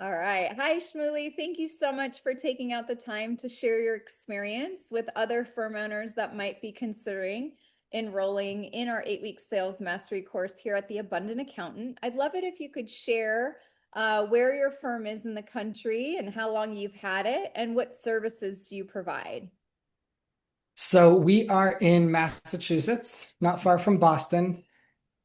All right. Hi, Shmuley. Thank you so much for taking out the time to share your experience with other firm owners that might be considering enrolling in our 8-week sales mastery course here at the Abundant Accountant. I'd love it if you could share where your firm is in the country and how long you've had it and what services do you provide. So we are in Massachusetts, not far from Boston,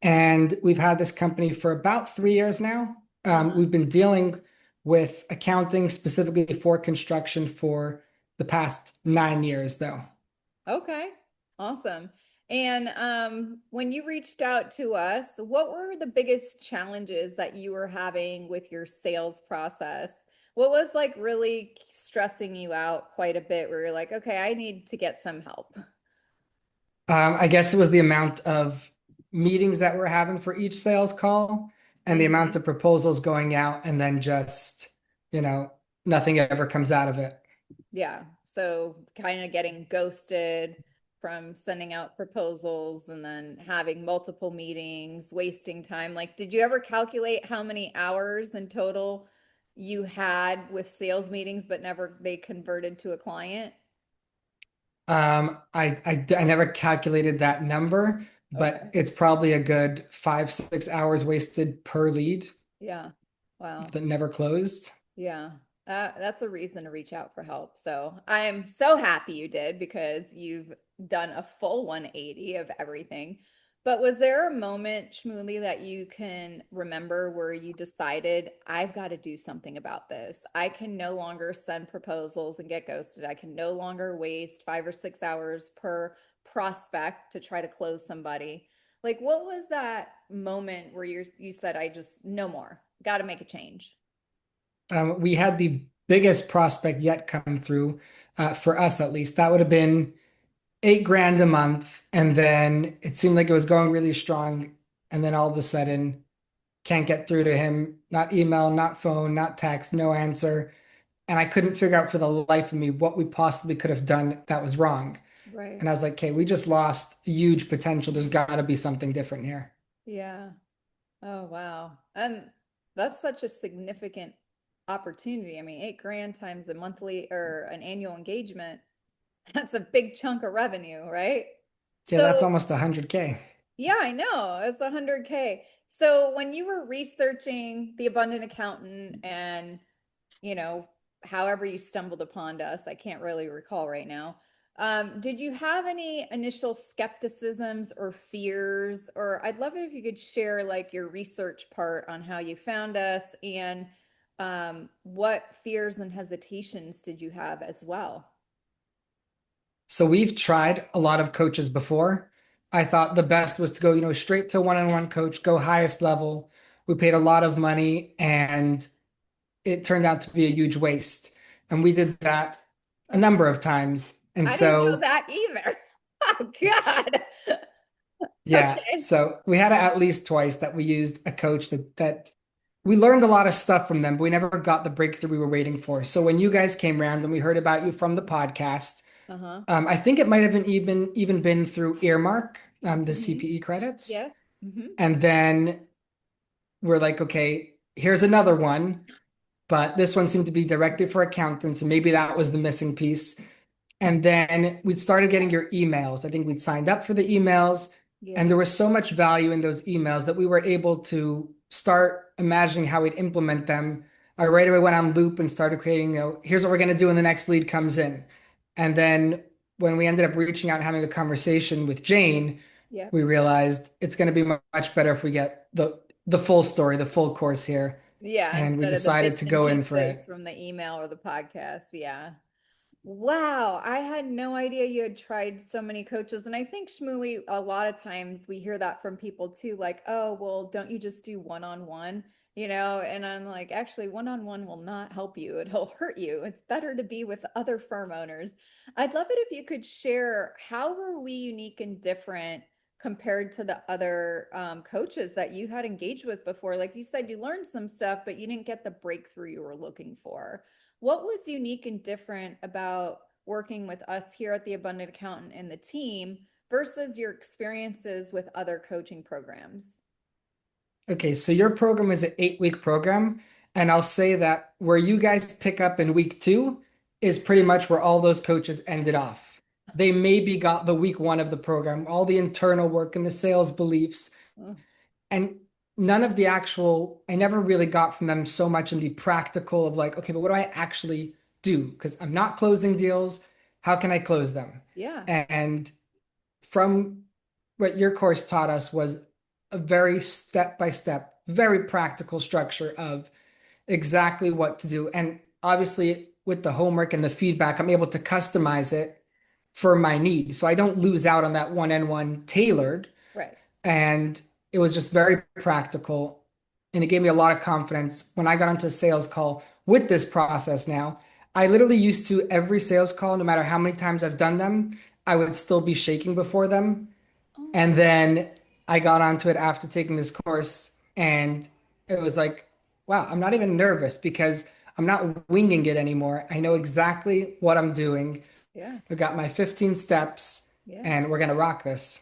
and we've had this company for about 3 years now. Uh-huh. We've been dealing with accounting specifically for construction for the past 9 years, though. Okay, awesome. And when you reached out to us, what were the biggest challenges that you were having with your sales process? What was like really stressing you out quite a bit where you're like, okay, I need to get some help? I guess it was the amount of meetings that we're having for each sales call and the amount Hmm. of proposals going out, and then just, you know, nothing ever comes out of it. Yeah. So kind of getting ghosted from sending out proposals and then having multiple meetings, wasting time. Like, did you ever calculate how many hours in total you had with sales meetings, but never they converted to a client? I never calculated that number, but Okay. it's probably a good 5, 6 hours wasted per lead Yeah. Wow. that never closed. Yeah. That's a reason to reach out for help. So I'm so happy you did because you've done a full 180 of everything. But was there a moment, Shmuley, that you can remember where you decided, I've got to do something about this? I can no longer send proposals and get ghosted. I can no longer waste 5 or 6 hours per prospect to try to close somebody. Like, what was that moment where you said, I just, no more, got to make a change? We had the biggest prospect yet come through, for us at least. That would have been 8 grand a month, and then it seemed like it was going really strong, and then all of a sudden can't get through to him. Not email, not phone, not text, no answer. And I couldn't figure out for the life of me what we possibly could have done that was wrong. Right. And I was like, okay, we just lost huge potential. There's got to be something different here. Yeah. Oh, wow. And that's such a significant opportunity. I mean, 8 grand times a monthly or an annual engagement, that's a big chunk of revenue, right? Yeah, that's So, almost 100K. yeah, I know. It's 100K. So, when you were researching the Abundant Accountant and, you know, however you stumbled upon us, I can't really recall right now. Did you have any initial skepticisms or fears? Or I'd love it if you could share like your research part on how you found us and what fears and hesitations did you have as well? So we've tried a lot of coaches before. I thought the best was to go, straight to one-on-one coach, go highest level. We paid a lot of money and it turned out to be a huge waste. And we did that a Oh, number of times. And I didn't know so, that either. Oh, God. yeah, Okay. so we had it at least twice that we used a coach that we learned a lot of stuff from them, but we never got the breakthrough we were waiting for. So when you guys came around and we heard about you from the podcast, Uh-huh. I think it might have even been through Earmark, the Hmm. CPE credits. Yeah. Hmm. And then we're like, okay, here's another one, but this one seemed to be directed for accountants, and maybe that was the missing piece. And then we'd started getting your emails. I think we'd signed up for the emails, and Yeah. there was so much value in those emails that we were able to start imagining how we'd implement them. I right away went on loop and started creating, here's what we're going to do when the next lead comes in. And then when we ended up reaching out and having a conversation with Jane, Yeah. we realized it's going to be much better if we get the full story, the full course here. Yeah, And we instead of the decided bits to and go in for pieces it. from the email or the podcast. Yeah. Wow, I had no idea you had tried so many coaches. And I think Shmuley, a lot of times we hear that from people too, like, oh, well, don't you just do one-on-one? And I'm like, actually, one-on-one will not help you. It'll hurt you. It's better to be with other firm owners. I'd love it if you could share how were we unique and different compared to the other coaches that you had engaged with before? Like you said, you learned some stuff, but you didn't get the breakthrough you were looking for. What was unique and different about working with us here at the Abundant Accountant and the team versus your experiences with other coaching programs? Okay, so your program is an 8-week program, And I'll say that where you guys pick up in week two is pretty much where all those coaches ended off. They maybe got the week one of the program, all the internal work and the sales beliefs, Mm, and none of the actual, I never really got from them so much in the practical of like, okay, but what do I actually do? Because I'm not closing deals. How can I close them? yeah. And from what your course taught us was a very step by step, very practical structure of exactly what to do. And obviously, with the homework and the feedback, I'm able to customize it for my need. So I don't lose out on that one-on-one tailored. Right. And it was just very practical. And it gave me a lot of confidence when I got onto a sales call with this process now. I literally used to every sales call, no matter how many times I've done them, I would still be shaking before them. Oh, And then I got onto it after taking this course, and it was like, wow, I'm not even nervous because I'm not winging it anymore. I know exactly what I'm doing. yeah. I've got my 15 steps, Yeah. and we're gonna rock this.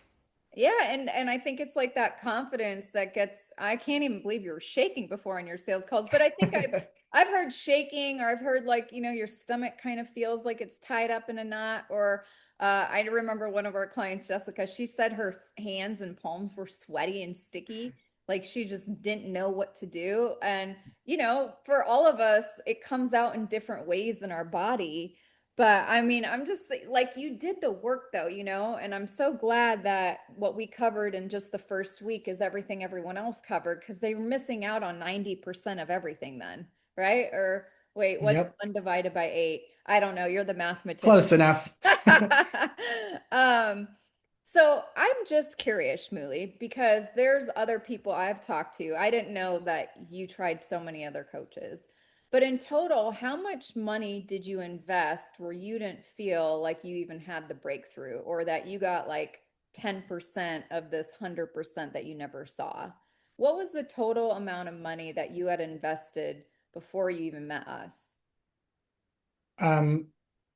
Yeah, and I think it's like that confidence that gets, I can't even believe you were shaking before on your sales calls, but I think I've heard shaking, or I've heard like, your stomach kind of feels like it's tied up in a knot, or I remember one of our clients, Jessica, she said her hands and palms were sweaty and sticky, like she just didn't know what to do. And for all of us, it comes out in different ways in our body. But I mean, I'm just like, you did the work though, and I'm so glad that what we covered in just the first week is everything everyone else covered, because they were missing out on 90% of everything then, right? Or wait, what's Yep, 1 divided by 8? I don't know. You're the mathematician. close enough. Um, so I'm just curious, Shmuley, because there's other people I've talked to. I didn't know that you tried so many other coaches. But in total, how much money did you invest where you didn't feel like you even had the breakthrough, or that you got like 10% of this 100% that you never saw? What was the total amount of money that you had invested before you even met us? Um,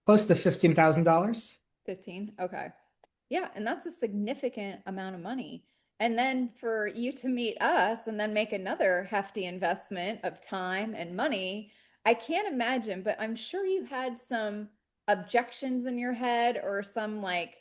Close to $15,000. 15? Okay. Yeah, and that's a significant amount of money. And then for you to meet us and then make another hefty investment of time and money, I can't imagine, but I'm sure you had some objections in your head, or some like,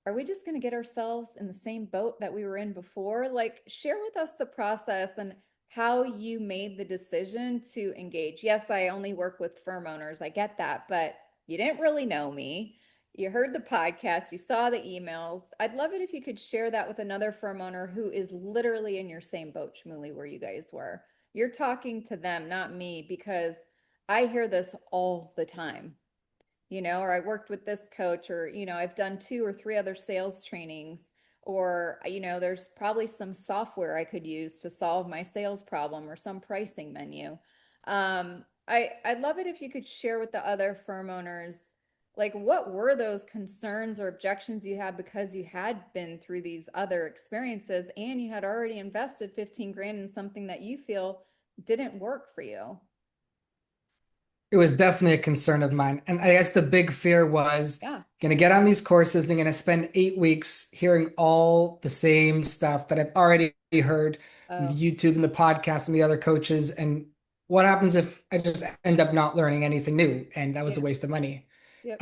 are we just going to get ourselves in the same boat that we were in before? Like, share with us the process and how you made the decision to engage. Yes, I only work with firm owners. I get that, but you didn't really know me. You heard the podcast, you saw the emails. I'd love it if you could share that with another firm owner who is literally in your same boat, Shmuley, where you guys were. You're talking to them, not me, because I hear this all the time, or I worked with this coach, or, I've done 2 or 3 other sales trainings, or, there's probably some software I could use to solve my sales problem, or some pricing menu. I'd love it if you could share with the other firm owners, like, what were those concerns or objections you had because you had been through these other experiences and you had already invested 15 grand in something that you feel didn't work for you. It was definitely a concern of mine. And I guess the big fear was Yeah. going to get on these courses and going to spend 8 weeks hearing all the same stuff that I've already heard from the Oh, YouTube and the podcast and the other coaches. And what happens if I just end up not learning anything new? And that was a yeah. waste of money. Yep.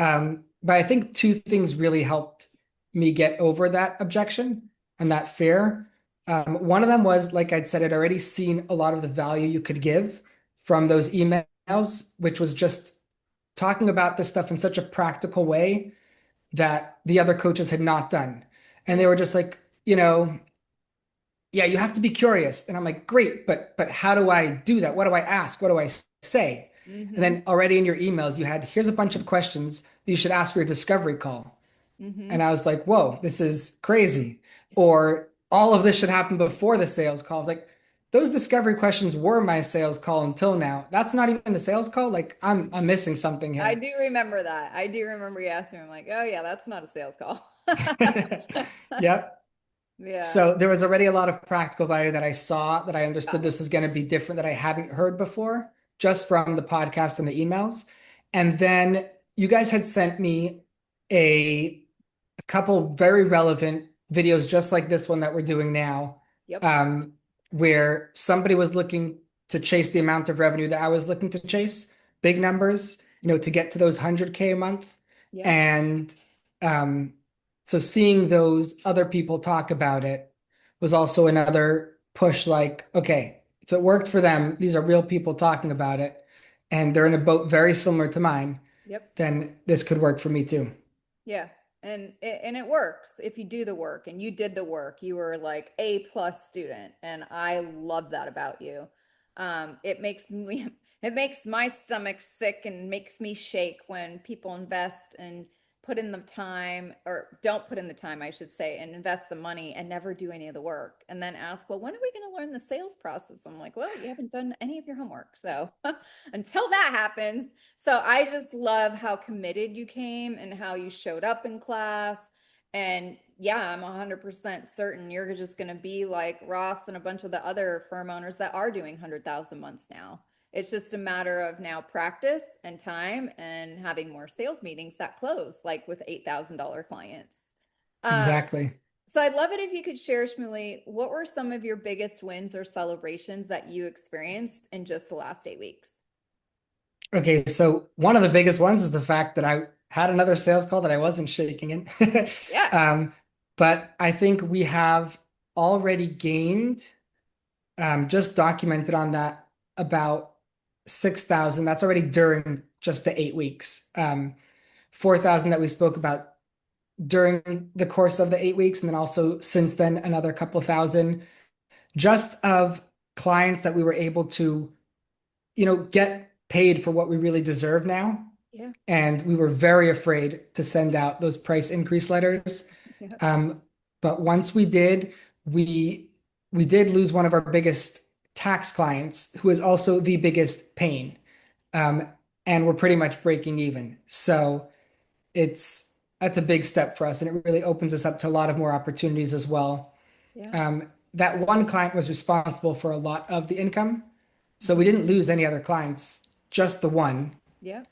But I think two things really helped me get over that objection and that fear. One of them was, like I'd said, I'd already seen a lot of the value you could give from those emails, which was just talking about this stuff in such a practical way that the other coaches had not done. And they Yeah. were just like, yeah, you have to be curious. And I'm like, great, but how do I do that? What do I ask? What do I say? And Mm-hmm. then already in your emails, you had, here's a bunch of questions that you should ask for your discovery call. Mm-hmm. And I was like, whoa, this is crazy. Or all of this should happen before the sales call. I was like, those discovery questions were my sales call until now. That's not even the sales call. Like I'm missing something I here. do remember that. I do remember you asking me. I'm like, oh yeah, that's not a sales call. Yep. Yeah. So there was already a lot of practical value that I saw that I understood Got it. this was going to be different that I hadn't heard before just from the podcast and the emails. And then you guys had sent me a couple very relevant videos just like this one that we're doing now, Yep. um, where somebody was looking to chase the amount of revenue that I was looking to chase, big numbers, to get to those 100K a month. Yep. And um, so seeing those other people talk about it was also another push, like, okay, if it worked for them, these are real people talking about it, and they're in a boat very similar to mine, Yep. then this could work for me too. Yeah. And it works if you do the work, and you did the work. You were like A+ student, and I love that about you. It makes me it makes my stomach sick and makes me shake when people invest and put in the time, or don't put in the time, I should say, and invest the money and never do any of the work, and then ask, well, when are we going to learn the sales process? I'm like, well, you haven't done any of your homework. So until that happens. So I just love how committed you came and how you showed up in class. And yeah, I'm 100% certain you're just going to be like Ross and a bunch of the other firm owners that are doing 100,000 months now. It's just a matter of now practice and time and having more sales meetings that close, like with $8,000 clients. Um, Exactly. so I'd love it if you could share, Shmuley, what were some of your biggest wins or celebrations that you experienced in just the last 8 weeks? Okay, so one of the biggest ones is the fact that I had another sales call that I wasn't shaking in. Yeah. Um, but I think we have already gained, just documented on that, about 6,000. That's already during just the 8 weeks. 4,000 that we spoke about during the course of the 8 weeks, and then also since then, another couple thousand just of clients that we were able to, get paid for what we really deserve now. Yeah. And we were very afraid to send out those price increase letters. Yeah. Um, but once we did, we we did lose one of our biggest tax clients, who is also the biggest pain. Um, and we're pretty much breaking even. So it's that's a big step for us, and it really opens us up to a lot of more opportunities as well. Yeah. That one client was responsible for a lot of the income, so we Mhm. didn't lose any other clients, just the one, Yeah.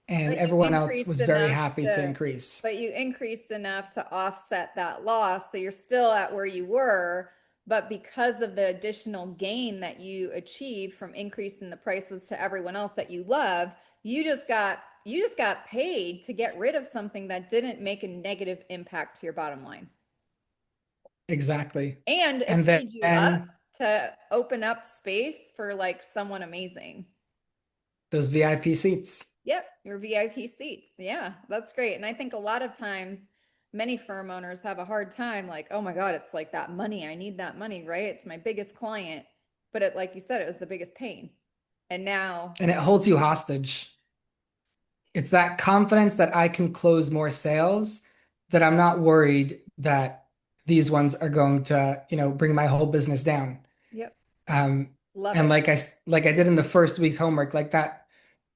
and But you everyone else increased was very enough happy to to, increase. but you increased enough to offset that loss. So you're still at where you were, but because of the additional gain that you achieved from increasing the prices to everyone else that you love, you just got paid to get rid of something that didn't make a negative impact to your bottom line. Exactly. And And it freed you up then to open up space for like someone amazing. those VIP seats. Yep, your VIP seats. Yeah, that's great. And I think a lot of times many firm owners have a hard time like, oh my God, it's like that money. I need that money, right? It's my biggest client. But it, like you said, it was the biggest pain. And now, And it holds you hostage. It's that confidence that I can close more sales, that I'm not worried that these ones are going to, bring my whole business down. yep, Um, love and it. like I did in the first week's homework, like that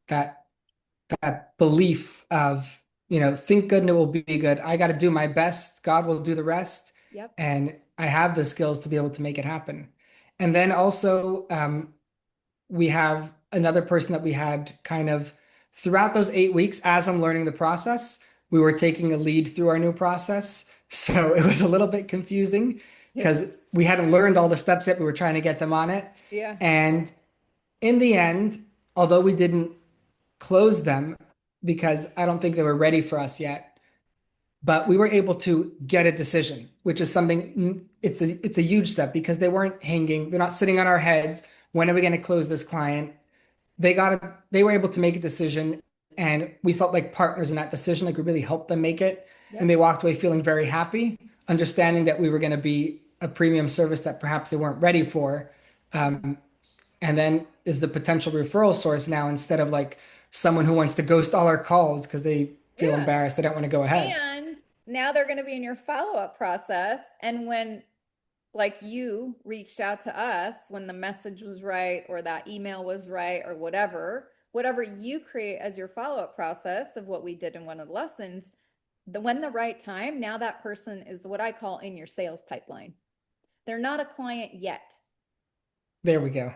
that belief of, think good and it will be good. I got to do my best. God will do the rest. Yep. And I have the skills to be able to make it happen. And then also, we have another person that we had kind of throughout those 8 weeks, as I'm learning the process, we were taking a lead through our new process. So it was a little bit confusing Yeah. because we hadn't learned all the steps yet. We were trying to get them on it. Yeah. And in the end, although we didn't close them because I don't think they were ready for us yet, but we were able to get a decision, which is something, it's a huge step because they weren't hanging, they're not sitting on our heads. When are we going to close this client? They were able to make a decision, and we felt like partners in that decision, like we really helped them make it. And Yep. they walked away feeling very happy, understanding that we were going to be a premium service that perhaps they weren't ready for. Yeah. And then is the potential referral source now, instead of like someone who wants to ghost all our calls because they feel Yeah. embarrassed, they don't want to go ahead. And now they're going to be in your follow-up process. And when like you reached out to us when the message was right or that email was right or whatever you create as your follow-up process of what we did in one of the lessons, when the right time, now that person is what I call in your sales pipeline. They're not a client yet. There we go.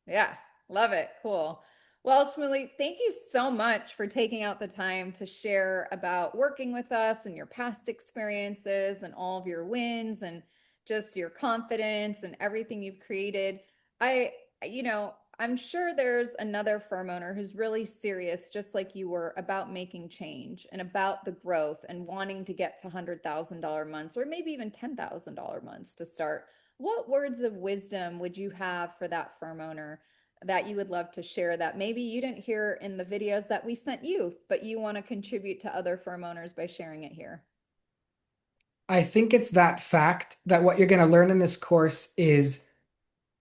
Yeah, love it. Cool. Well, Shmuley, thank you so much for taking out the time to share about working with us and your past experiences and all of your wins and just your confidence and everything you've created. I I'm sure there's another firm owner who's really serious, just like you were, about making change and about the growth and wanting to get to $100,000 months or maybe even $10,000 months to start. What words of wisdom would you have for that firm owner that you would love to share that maybe you didn't hear in the videos that we sent you, but you want to contribute to other firm owners by sharing it here? I think it's that fact that what you're going to learn in this course is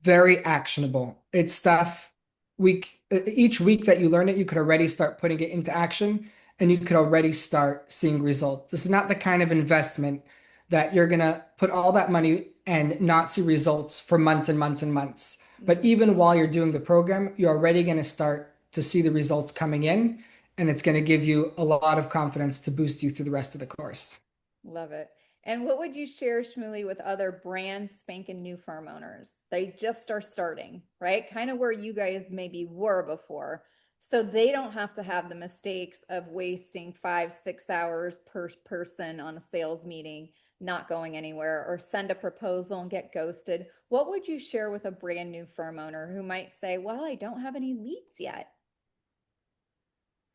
very actionable. It's stuff each week that you learn it, you could already start putting it into action and you could already start seeing results. This is not the kind of investment that you're going to put all that money and not see results for months and months and months. But Mhm. even while you're doing the program, you're already going to start to see the results coming in, and it's going to give you a lot of confidence to boost you through the rest of the course. Love it. And what would you share, Shmuley, with other brand spanking new firm owners? They just are starting, right? Kind of where you guys maybe were before. So they don't have to have the mistakes of wasting 5, 6 hours per person on a sales meeting, not going anywhere, or send a proposal and get ghosted. What would you share with a brand new firm owner who might say, well, I don't have any leads yet?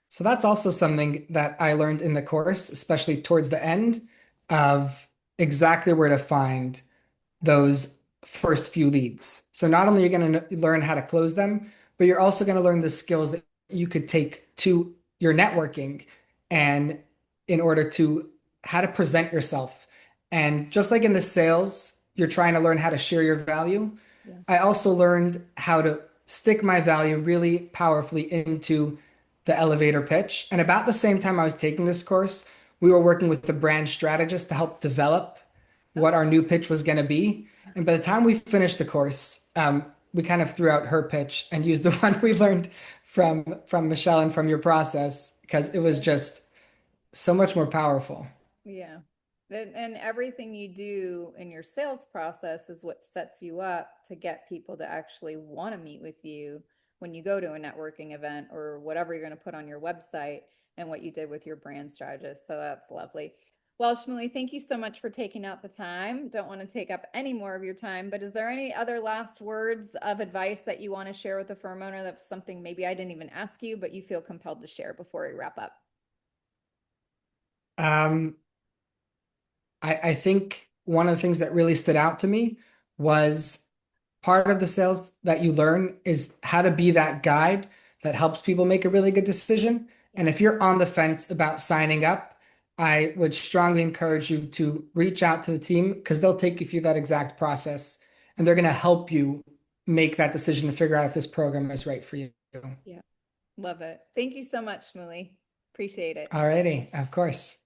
So that's also something that I learned in the course, especially towards the end, of exactly where to find those first few leads. So not only are you going to learn how to close them, but you're also going to learn the skills that you could take to your networking and in order to how to present yourself. And just like in the sales, you're trying to learn how to share your value. Yeah. I also learned how to stick my value really powerfully into the elevator pitch. And about the same time I was taking this course, we were working with the brand strategist to help develop what our Oh, new pitch was going to be. And by the time we finished the course, we kind of threw out her pitch and used the one we learned from Michelle and from your process because it was yeah. just so much more powerful. Yeah. And everything you do in your sales process is what sets you up to get people to actually want to meet with you when you go to a networking event or whatever you're going to put on your website and what you did with your brand strategist. So that's lovely. Well, Shmuley, thank you so much for taking out the time. Don't want to take up any more of your time, but is there any other last words of advice that you want to share with the firm owner? That's something maybe I didn't even ask you, but you feel compelled to share before we wrap up. Um, I think one of the things that really stood out to me was part of the sales that you learn is how to be that guide that helps people make a really good decision. Yeah. And if you're on the fence about signing up, I would strongly encourage you to reach out to the team because they'll take you through that exact process and they're going to help you make that decision to figure out if this program is right for you. Yeah. Love it. Thank you so much, Shmuley. Appreciate it. Alrighty, of course.